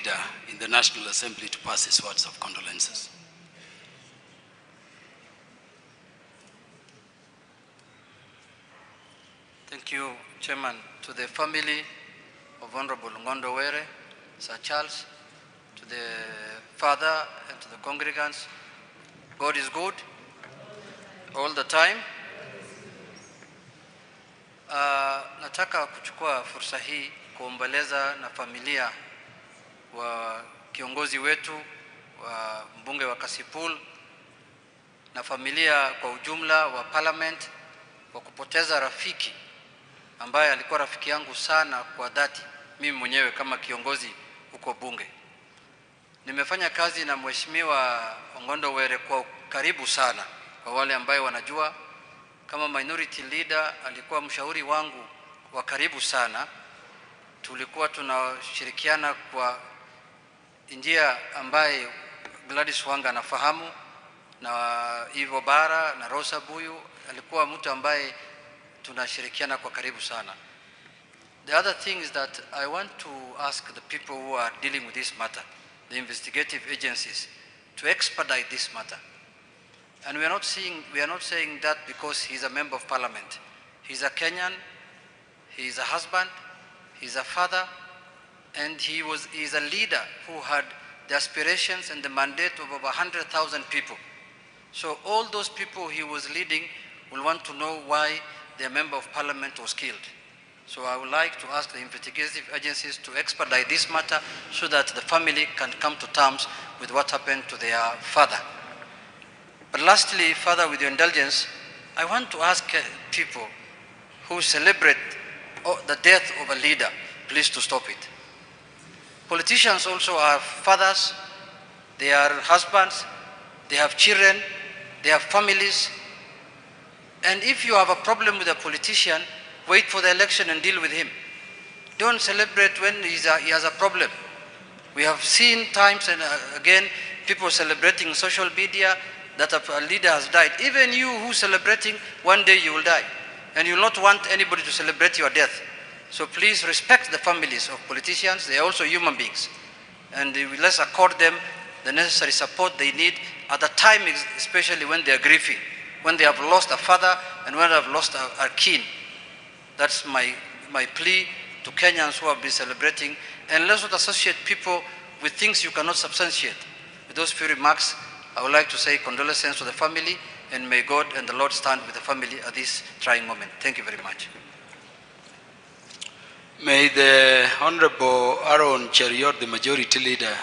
leader in the National Assembly to pass his words of condolences. Thank you, Chairman. To the family of Honorable Ong'ondo, Sir Charles, to the father and to the congregants, God is good all the time. Nataka kuchukua fursa hii kuomboleza na familia wa kiongozi wetu wa mbunge wa Kasipul na familia kwa ujumla wa parliament kwa kupoteza rafiki ambaye alikuwa rafiki yangu sana kwa dhati, mimi mwenyewe kama kiongozi huko bunge. Nimefanya kazi na Mheshimiwa Ong'ondo kwa karibu sana. Kwa wale ambao wanajua, kama minority leader alikuwa mshauri wangu wa karibu sana. Tulikuwa tunashirikiana kwa njia ambaye Gladys Wanga anafahamu, na Ivo Bara na Rosa Buyu. Alikuwa mtu ambaye tunashirikiana kwa karibu sana. The other thing is that I want to ask the people who are dealing with this matter, the investigative agencies, to expedite this matter. And we are not saying that because he's a member of parliament. He's a Kenyan, he's a husband, he's a father, and he's a leader who had the aspirations and the mandate of over 100,000 people. So all those people he was leading will want to know why their member of parliament was killed. So I would like to ask the investigative agencies to expedite this matter so that the family can come to terms with what happened to their father. But lastly, Father, with your indulgence, I want to ask people who celebrate the death of a leader, please to stop it. Politicians also are fathers, they are husbands, they have children, they have families. And if you have a problem with a politician, wait for the election and deal with him. Don't celebrate when he has a problem. We have seen times and again people celebrating on social media that a leader has died. Even you who celebrating, one day you will die. And you will not want anybody to celebrate your death. So please respect the families of politicians. They are also human beings. And let's accord them the necessary support they need at the time, especially when they are grieving, when they have lost a father and when they have lost a kin. That's my plea to Kenyans who have been celebrating. And let's not associate people with things you cannot substantiate. With those few remarks, I would like to say condolences to the family, and may God and the Lord stand with the family at this trying moment. Thank you very much. May the Honorable Aaron Cheriot, the Majority Leader,